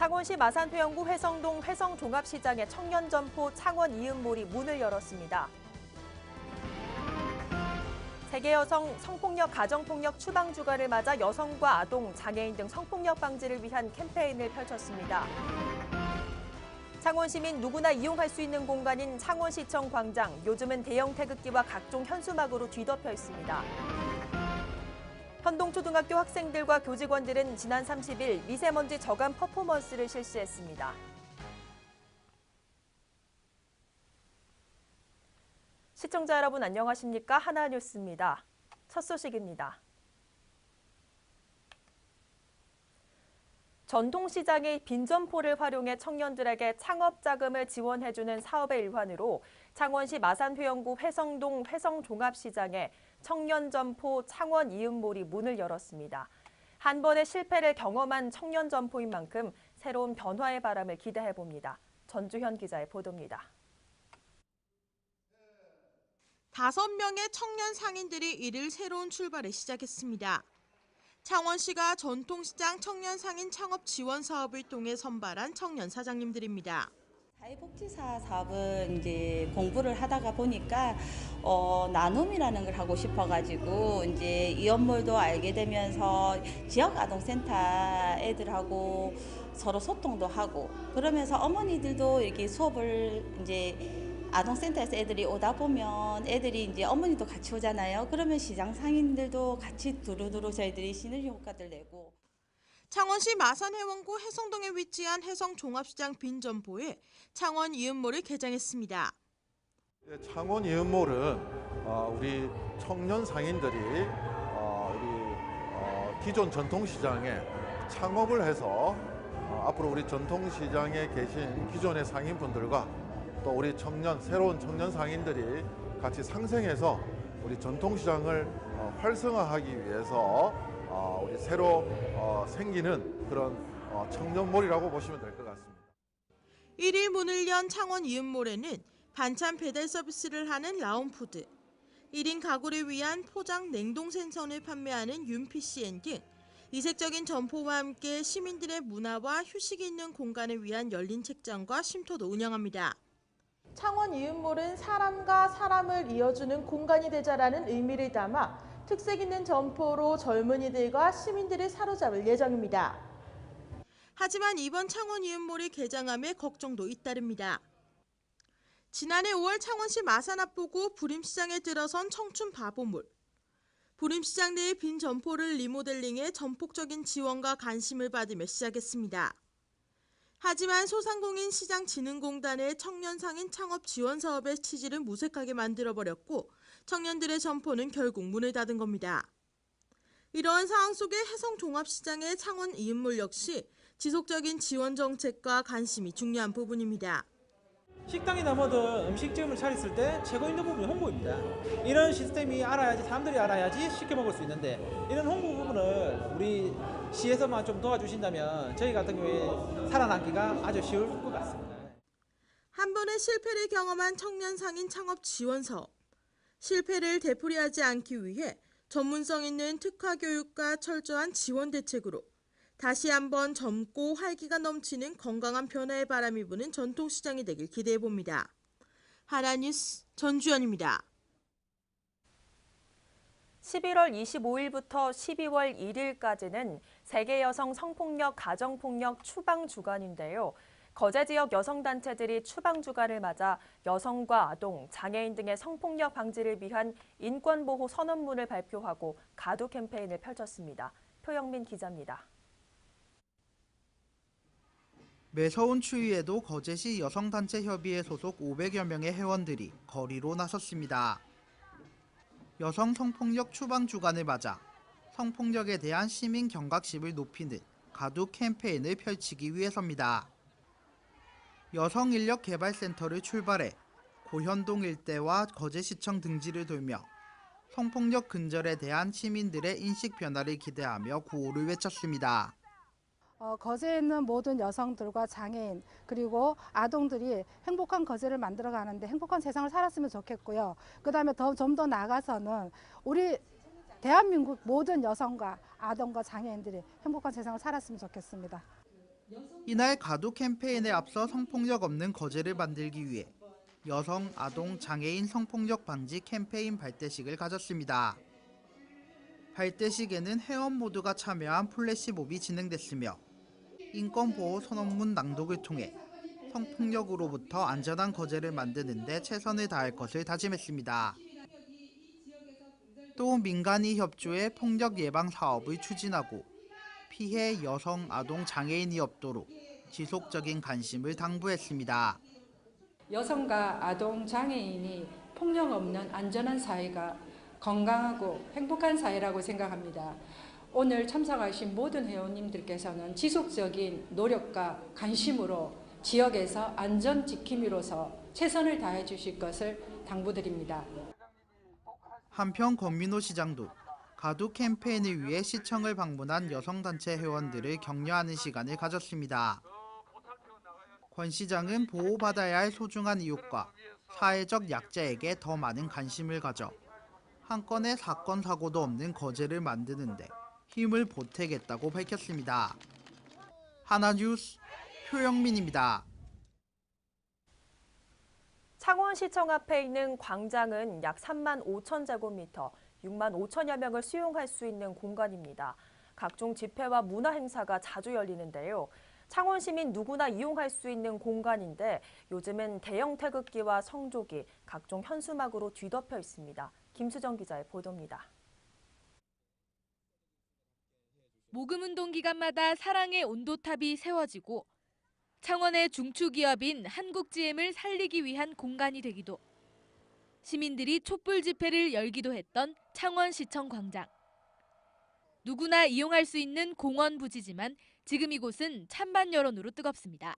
창원시 마산회원구 회성동 회성종합시장의 청년점포 창원 이음몰이 문을 열었습니다. 세계 여성 성폭력 가정폭력 추방주간을 맞아 여성과 아동, 장애인 등 성폭력 방지를 위한 캠페인을 펼쳤습니다. 창원 시민 누구나 이용할 수 있는 공간인 창원시청 광장, 요즘은 대형 태극기와 각종 현수막으로 뒤덮여 있습니다. 현동초등학교 학생들과 교직원들은 지난 30일 미세먼지 저감 퍼포먼스를 실시했습니다. 시청자 여러분 안녕하십니까? 하나뉴스입니다. 첫 소식입니다. 전통시장의 빈점포를 활용해 청년들에게 창업 자금을 지원해주는 사업의 일환으로 창원시 마산회원구 회성동 회성종합시장에 청년점포 창원 이음몰이 문을 열었습니다. 한 번의 실패를 경험한 청년점포인 만큼 새로운 변화의 바람을 기대해봅니다. 전주현 기자의 보도입니다. 5명의 청년 상인들이 이를 새로운 출발을 시작했습니다. 창원시가 전통시장 청년 상인 창업 지원 사업을 통해 선발한 청년 사장님들입니다. 사회복지사 사업은 이제 공부를 하다가 보니까 나눔이라는 걸 하고 싶어가지고 이제 이연몰도 알게 되면서 지역 아동센터 애들하고 서로 소통도 하고 그러면서 어머니들도 이렇게 수업을 이제 아동센터에서 애들이 오다 보면 애들이 이제 어머니도 같이 오잖아요. 그러면 시장 상인들도 같이 두루두루 저희들이 시너지 효과들 내고. 창원시 마산회원구 회성동에 위치한 회성종합시장 빈점포에 창원 이음몰을 개장했습니다. 창원 이음몰은 우리 청년 상인들이 우리 기존 전통시장에 창업을 해서 앞으로 우리 전통시장에 계신 기존의 상인분들과 또 우리 새로운 청년 상인들이 같이 상생해서 우리 전통시장을 활성화하기 위해서 우리 새로 생기는 그런 청년몰이라고 보시면 될 것 같습니다. 1일 문을 연 창원 이음몰에는 반찬 배달 서비스를 하는 라온푸드, 1인 가구를 위한 포장 냉동 생선을 판매하는 윤피시엔 등 이색적인 점포와 함께 시민들의 문화와 휴식이 있는 공간을 위한 열린 책장과 쉼터도 운영합니다. 창원 이음몰은 사람과 사람을 이어주는 공간이 되자라는 의미를 담아 특색 있는 점포로 젊은이들과 시민들을 사로잡을 예정입니다. 하지만 이번 창원 이음몰이 개장함에 걱정도 잇따릅니다. 지난해 5월 창원시 마산 앞보고 부림시장에 들어선 청춘 바보몰. 부림시장 내의 빈 점포를 리모델링해 전폭적인 지원과 관심을 받으며 시작했습니다. 하지만 소상공인 시장진흥공단의 청년상인 창업 지원 사업의 취지를 무색하게 만들어버렸고 청년들의 점포는 결국 문을 닫은 겁니다. 이러한 상황 속에 회성종합시장의 창원 이음몰 역시 지속적인 지원 정책과 관심이 중요한 부분입니다. 식당이 넘어든 음식점을 차렸을 때 최고 있는 부분이 홍보입니다. 이런 시스템이 알아야지 사람들이 알아야지 쉽게 먹을 수 있는데 이런 홍보 부분을 우리 시에서만 좀 도와주신다면 저희 같은 경우에 살아남기가 아주 쉬울 것 같습니다. 한 번의 실패를 경험한 청년 상인 창업 지원 사업. 실패를 되풀이하지 않기 위해 전문성 있는 특화 교육과 철저한 지원 대책으로 다시 한번 젊고 활기가 넘치는 건강한 변화의 바람이 부는 전통시장이 되길 기대해봅니다. 하나뉴스 전주연입니다. 11월 25일부터 12월 1일까지는 세계 여성 성폭력 가정폭력 추방 주간인데요. 거제 지역 여성단체들이 추방 주간을 맞아 여성과 아동, 장애인 등의 성폭력 방지를 위한 인권보호 선언문을 발표하고 가두 캠페인을 펼쳤습니다. 표영민 기자입니다. 매서운 추위에도 거제시 여성단체 협의회 소속 500여 명의 회원들이 거리로 나섰습니다. 여성 성폭력 추방 주간을 맞아 성폭력에 대한 시민 경각심을 높이는 가두 캠페인을 펼치기 위해서입니다. 여성인력개발센터를 출발해 고현동 일대와 거제시청 등지를 돌며 성폭력 근절에 대한 시민들의 인식 변화를 기대하며 구호를 외쳤습니다. 거제에 있는 모든 여성들과 장애인 그리고 아동들이 행복한 거제를 만들어가는데 행복한 세상을 살았으면 좋겠고요. 그다음에 좀 더 나아가서는 우리 대한민국 모든 여성과 아동과 장애인들이 행복한 세상을 살았으면 좋겠습니다. 이날 가두 캠페인에 앞서 성폭력 없는 거제를 만들기 위해 여성, 아동, 장애인 성폭력 방지 캠페인 발대식을 가졌습니다. 발대식에는 회원 모두가 참여한 플래시몹이 진행됐으며 인권보호 선언문 낭독을 통해 성폭력으로부터 안전한 거제를 만드는 데 최선을 다할 것을 다짐했습니다. 또 민간이 협조해 폭력 예방 사업을 추진하고 피해 여성, 아동, 장애인이 없도록 지속적인 관심을 당부했습니다. 여성과 아동, 장애인이 폭력 없는 안전한 사회가 건강하고 행복한 사회라고 생각합니다. 오늘 참석하신 모든 회원님들께서는 지속적인 노력과 관심으로 지역에서 안전 지킴이로서 최선을 다해 주실 것을 당부드립니다. 한편 권민호 시장도 가두 캠페인을 위해 시청을 방문한 여성단체 회원들을 격려하는 시간을 가졌습니다. 권 시장은 보호받아야 할 소중한 이웃과 사회적 약자에게 더 많은 관심을 가져 한 건의 사건 사고도 없는 거제를 만드는 데 힘을 보태겠다고 밝혔습니다. 하나뉴스 표영민입니다. 창원시청 앞에 있는 광장은 약 3만 5천 제곱미터, 6만 5천여 명을 수용할 수 있는 공간입니다. 각종 집회와 문화 행사가 자주 열리는데요. 창원 시민 누구나 이용할 수 있는 공간인데 요즘은 대형 태극기와 성조기, 각종 현수막으로 뒤덮여 있습니다. 김수정 기자의 보도입니다. 모금운동 기간마다 사랑의 온도탑이 세워지고 창원의 중추기업인 한국GM을 살리기 위한 공간이 되기도, 시민들이 촛불 집회를 열기도 했던 창원시청 광장. 누구나 이용할 수 있는 공원 부지지만 지금 이곳은 찬반 여론으로 뜨겁습니다.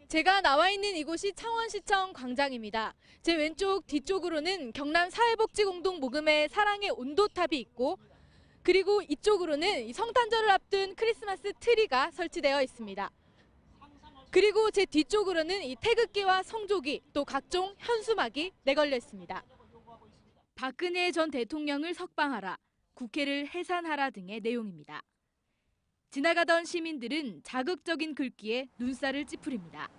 제가 나와 있는 이곳이 창원시청 광장입니다. 제 왼쪽 뒤쪽으로는 경남 사회복지공동 모금의 사랑의 온도탑이 있고, 그리고 이쪽으로는 성탄절을 앞둔 크리스마스 트리가 설치되어 있습니다. 그리고 제 뒤쪽으로는 이 태극기와 성조기, 또 각종 현수막이 내걸려 있습니다. 박근혜 전 대통령을 석방하라, 국회를 해산하라 등의 내용입니다. 지나가던 시민들은 자극적인 글귀에 눈살을 찌푸립니다.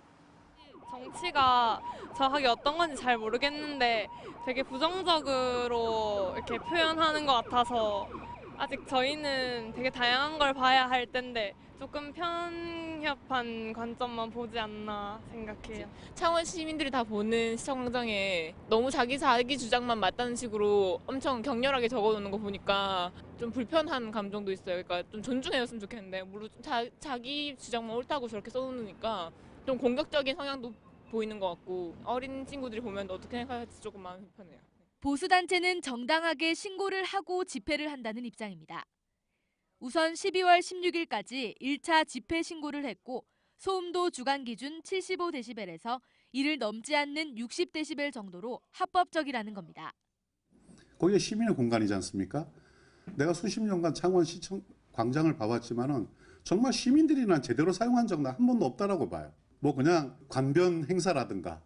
정치가 정확하게 어떤 건지 잘 모르겠는데 되게 부정적으로 이렇게 표현하는 것 같아서 아직 저희는 되게 다양한 걸 봐야 할 텐데 조금 편협한 관점만 보지 않나 생각해요. 창원 시민들이 다 보는 시청광장에 너무 자기 주장만 맞다는 식으로 엄청 격렬하게 적어놓는 거 보니까 좀 불편한 감정도 있어요. 그러니까 좀 존중해줬으면 좋겠는데 물론 자기 주장만 옳다고 저렇게 써놓으니까 좀 공격적인 성향도 보이는 것 같고 어린 친구들이 보면 어떻게 생각할지 조금 마음이 불편해요. 보수단체는 정당하게 신고를 하고 집회를 한다는 입장입니다. 우선 12월 16일까지 1차 집회 신고를 했고 소음도 주간 기준 75데시벨에서 이를 넘지 않는 60데시벨 정도로 합법적이라는 겁니다. 거기가 시민의 공간이지 않습니까? 내가 수십 년간 창원시청 광장을 봐왔지만은 정말 시민들이 난 제대로 사용한 적은 한 번도 없다라고 봐요. 뭐 그냥 관변 행사라든가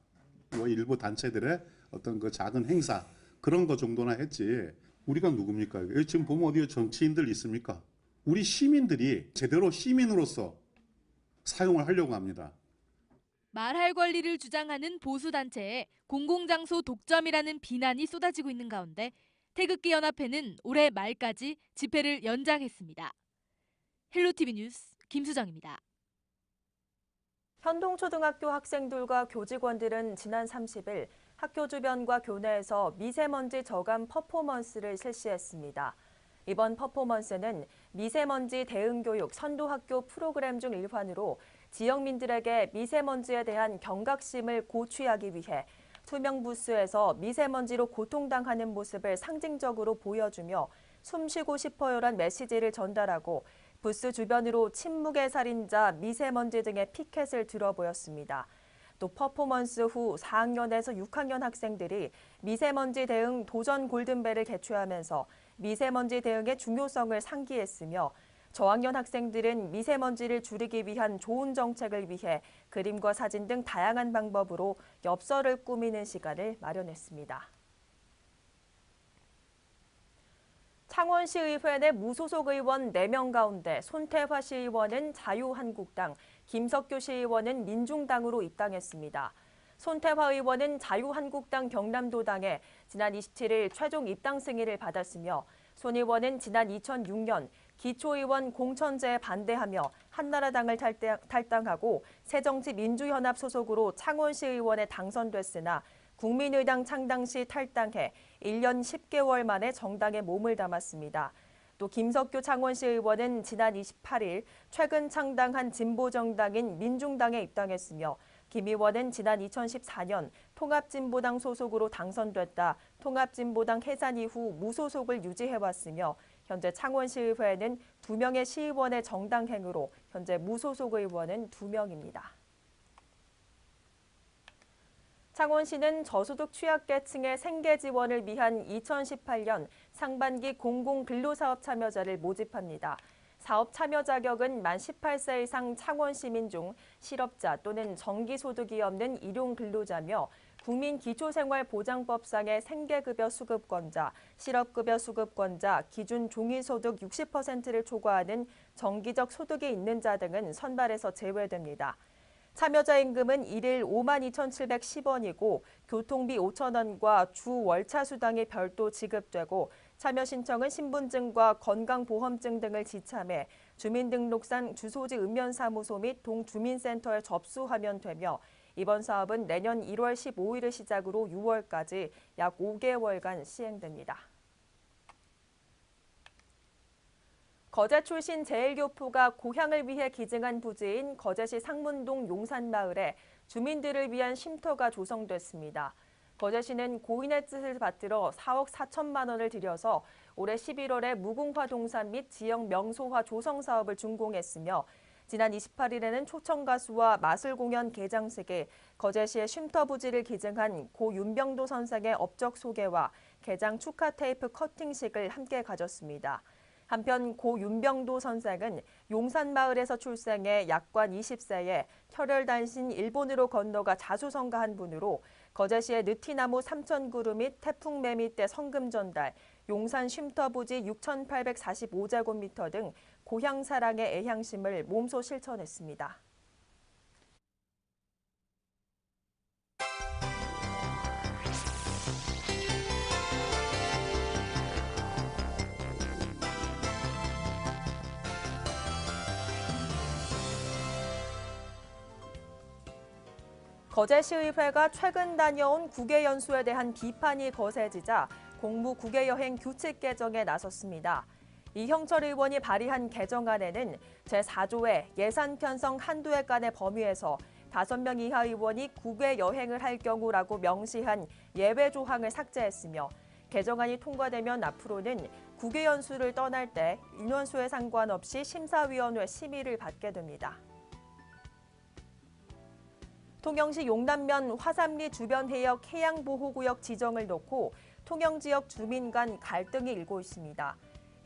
뭐 일부 단체들의 어떤 그 작은 행사 그런 거 정도나 했지. 우리가 누굽니까? 여기 지금 보면 어디에 정치인들 있습니까? 우리 시민들이 제대로 시민으로서 사용을 하려고 합니다. 말할 권리를 주장하는 보수단체에 공공장소 독점이라는 비난이 쏟아지고 있는 가운데 태극기 연합회는 올해 말까지 집회를 연장했습니다. 헬로티비 뉴스 김수정입니다. 현동초등학교 학생들과 교직원들은 지난 30일 학교 주변과 교내에서 미세먼지 저감 퍼포먼스를 실시했습니다. 이번 퍼포먼스는 미세먼지 대응교육 선도학교 프로그램 중 일환으로 지역민들에게 미세먼지에 대한 경각심을 고취하기 위해 투명 부스에서 미세먼지로 고통당하는 모습을 상징적으로 보여주며 숨쉬고 싶어요란 메시지를 전달하고 부스 주변으로 침묵의 살인자, 미세먼지 등의 피켓을 들어 보였습니다. 또 퍼포먼스 후 4학년에서 6학년 학생들이 미세먼지 대응 도전 골든벨을 개최하면서 미세먼지 대응의 중요성을 상기했으며 저학년 학생들은 미세먼지를 줄이기 위한 좋은 정책을 위해 그림과 사진 등 다양한 방법으로 엽서를 꾸미는 시간을 마련했습니다. 창원시의회 내 무소속 의원 4명 가운데 손태화 시의원은 자유한국당, 김석규 시의원은 민중당으로 입당했습니다. 손태화 의원은 자유한국당 경남도당에 지난 27일 최종 입당 승인을 받았으며 손 의원은 지난 2006년 기초의원 공천제에 반대하며 한나라당을 탈당하고 새정치민주연합 소속으로 창원시 의원에 당선됐으나 국민의당 창당 시 탈당해 1년 10개월 만에 정당에 몸을 담았습니다. 또 김석규 창원시 의원은 지난 28일 최근 창당한 진보정당인 민중당에 입당했으며 김 의원은 지난 2014년 통합진보당 소속으로 당선됐다 통합진보당 해산 이후 무소속을 유지해왔으며 현재 창원시의회에는 2명의 시의원의 정당행으로 현재 무소속 의원은 2명입니다. 창원시는 저소득 취약계층의 생계 지원을 위한 2018년 상반기 공공근로사업 참여자를 모집합니다. 사업 참여 자격은 만 18세 이상 창원 시민 중 실업자 또는 정기소득이 없는 일용근로자며 국민기초생활보장법상의 생계급여 수급권자, 실업급여 수급권자, 기준 종이소득 60%를 초과하는 정기적 소득이 있는 자 등은 선발에서 제외됩니다. 참여자 임금은 일일 52,710원이고 교통비 5,000원과 주 월차 수당이 별도 지급되고 참여 신청은 신분증과 건강보험증 등을 지참해 주민등록상 주소지 읍면사무소 및 동주민센터에 접수하면 되며 이번 사업은 내년 1월 15일을 시작으로 6월까지 약 5개월간 시행됩니다. 거제 출신 제1교포가 고향을 위해 기증한 부지인 거제시 상문동 용산마을에 주민들을 위한 쉼터가 조성됐습니다. 거제시는 고인의 뜻을 받들어 4억 4천만 원을 들여서 올해 11월에 무궁화 동산 및 지역 명소화 조성 사업을 준공했으며 지난 28일에는 초청 가수와 마술 공연 개장식에 거제시의 쉼터 부지를 기증한 고 윤병도 선생의 업적 소개와 개장 축하 테이프 커팅식을 함께 가졌습니다. 한편 고 윤병도 선생은 용산마을에서 출생해 약관 20세에 혈혈단신 일본으로 건너가 자수성가한 분으로 거제시의 느티나무 3,000그루 및 태풍매미 때 성금 전달, 용산 쉼터 부지 6,845제곱미터 등 고향 사랑의 애향심을 몸소 실천했습니다. 거제시의회가 최근 다녀온 국외 연수에 대한 비판이 거세지자 공무 국외여행 규칙 개정에 나섰습니다. 이형철 의원이 발의한 개정안에는 제4조의 예산 편성 한두 해간의 범위에서 5명 이하 의원이 국외 여행을 할 경우라고 명시한 예외 조항을 삭제했으며 개정안이 통과되면 앞으로는 국외 연수를 떠날 때 인원수에 상관없이 심사위원회 심의를 받게 됩니다. 통영시 용남면 화산리 주변 해역 해양보호구역 지정을 놓고 통영 지역 주민 간 갈등이 일고 있습니다.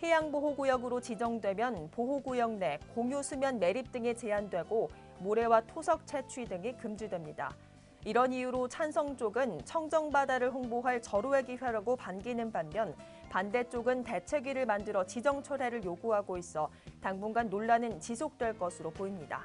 해양보호구역으로 지정되면 보호구역 내 공유수면 매립 등이 제한되고 모래와 토석 채취 등이 금지됩니다. 이런 이유로 찬성 쪽은 청정바다를 홍보할 절호의 기회라고 반기는 반면 반대 쪽은 대책위를 만들어 지정 철회를 요구하고 있어 당분간 논란은 지속될 것으로 보입니다.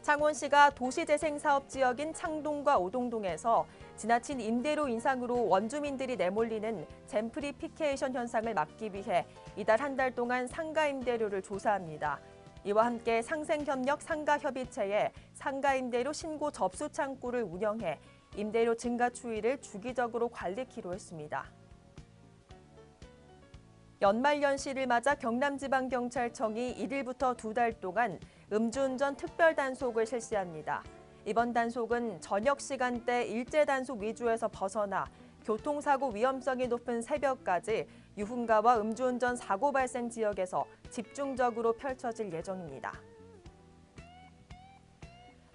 창원시가 도시재생사업지역인 창동과 오동동에서 지나친 임대료 인상으로 원주민들이 내몰리는 젠트리피케이션 현상을 막기 위해 이달 한 달 동안 상가 임대료를 조사합니다. 이와 함께 상생협력 상가협의체에 상가임대료 신고 접수 창구를 운영해 임대료 증가 추이를 주기적으로 관리키로 했습니다. 연말연시를 맞아 경남지방경찰청이 1일부터 2달 동안 음주운전 특별단속을 실시합니다. 이번 단속은 저녁 시간대 일제 단속 위주에서 벗어나 교통사고 위험성이 높은 새벽까지 유흥가와 음주운전 사고 발생 지역에서 집중적으로 펼쳐질 예정입니다.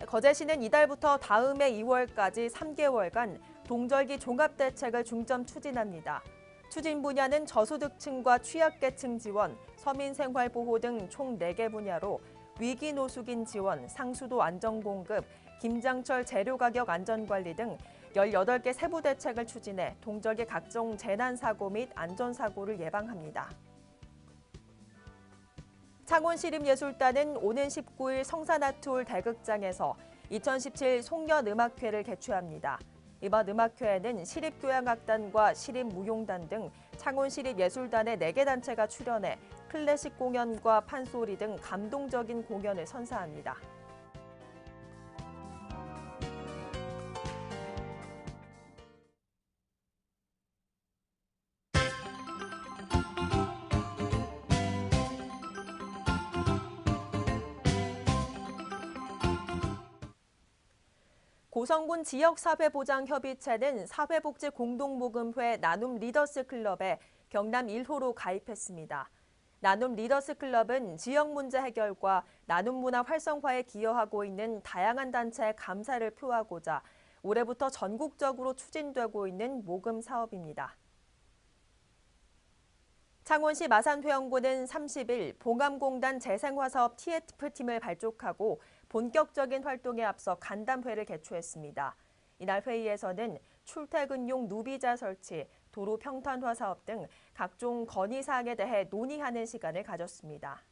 거제시는 이달부터 다음해 2월까지 3개월간 동절기 종합대책을 중점 추진합니다. 추진 분야는 저소득층과 취약계층 지원, 서민생활보호 등 총 4개 분야로 위기노숙인 지원, 상수도 안전공급, 김장철 재료가격 안전관리 등 18개 세부 대책을 추진해 동절기 각종 재난사고 및 안전사고를 예방합니다. 창원시립예술단은 오는 19일 성산아트홀 대극장에서 2017 송년음악회를 개최합니다. 이번 음악회에는 시립교향악단과 시립무용단 등 창원시립예술단의 4개 단체가 출연해 클래식 공연과 판소리 등 감동적인 공연을 선사합니다. 고성군 지역사회보장협의체는 사회복지공동모금회 나눔 리더스 클럽에 경남 1호로 가입했습니다. 나눔 리더스 클럽은 지역 문제 해결과 나눔 문화 활성화에 기여하고 있는 다양한 단체의 감사를 표하고자 올해부터 전국적으로 추진되고 있는 모금 사업입니다. 창원시 마산회원구는 30일 봉암공단 재생화사업 TF팀을 발족하고 본격적인 활동에 앞서 간담회를 개최했습니다. 이날 회의에서는 출퇴근용 누비자 설치, 도로 평탄화 사업 등 각종 건의사항에 대해 논의하는 시간을 가졌습니다.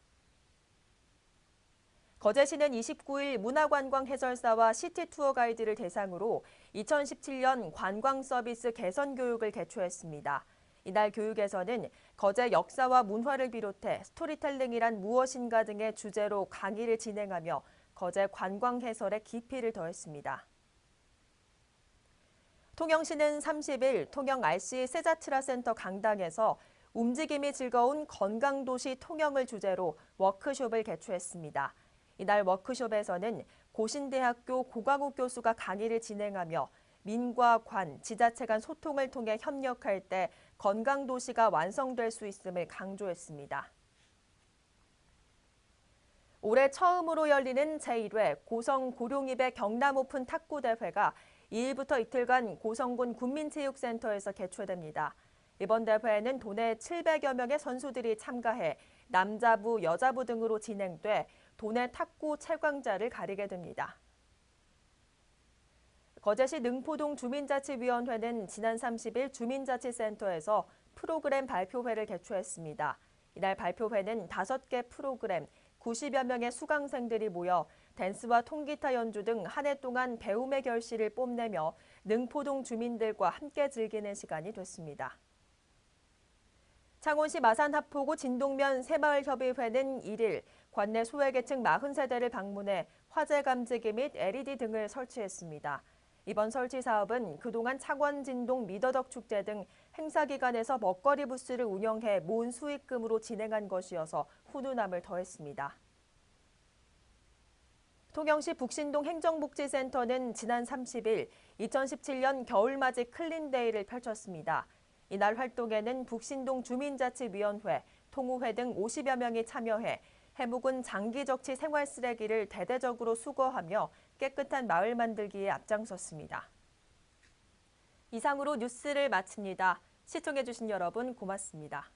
거제시는 29일 문화관광 해설사와 시티투어 가이드를 대상으로 2017년 관광 서비스 개선 교육을 개최했습니다. 이날 교육에서는 거제 역사와 문화를 비롯해 스토리텔링이란 무엇인가 등의 주제로 강의를 진행하며 거제 관광 해설에 깊이를 더했습니다. 통영시는 30일 통영 RC 세자트라 센터 강당에서 움직임이 즐거운 건강도시 통영을 주제로 워크숍을 개최했습니다. 이날 워크숍에서는 고신대학교 고광욱 교수가 강의를 진행하며 민과 관, 지자체 간 소통을 통해 협력할 때 건강도시가 완성될 수 있음을 강조했습니다. 올해 처음으로 열리는 제1회 고성 고룡입의 경남 오픈 탁구 대회가 2일부터 이틀간 고성군 군민체육센터에서 개최됩니다. 이번 대회에는 도내 700여 명의 선수들이 참가해 남자부, 여자부 등으로 진행돼 도내 탁구 최강자를 가리게 됩니다. 거제시 능포동 주민자치위원회는 지난 30일 주민자치센터에서 프로그램 발표회를 개최했습니다. 이날 발표회는 5개 프로그램, 90여 명의 수강생들이 모여 댄스와 통기타 연주 등 한 해 동안 배움의 결실을 뽐내며 능포동 주민들과 함께 즐기는 시간이 됐습니다. 창원시 마산하포구 진동면 새마을협의회는 1일 관내 소외계층 40세대를 방문해 화재 감지기 및 LED 등을 설치했습니다. 이번 설치 사업은 그동안 창원진동 미더덕 축제 등 행사 기간에서 먹거리 부스를 운영해 모은 수익금으로 진행한 것이어서 훈훈함을 더했습니다. 통영시 북신동 행정복지센터는 지난 30일 2017년 겨울맞이 클린데이를 펼쳤습니다. 이날 활동에는 북신동 주민자치위원회, 통우회 등 50여 명이 참여해 해묵은 장기적치 생활 쓰레기를 대대적으로 수거하며 깨끗한 마을 만들기에 앞장섰습니다. 이상으로 뉴스를 마칩니다. 시청해주신 여러분 고맙습니다.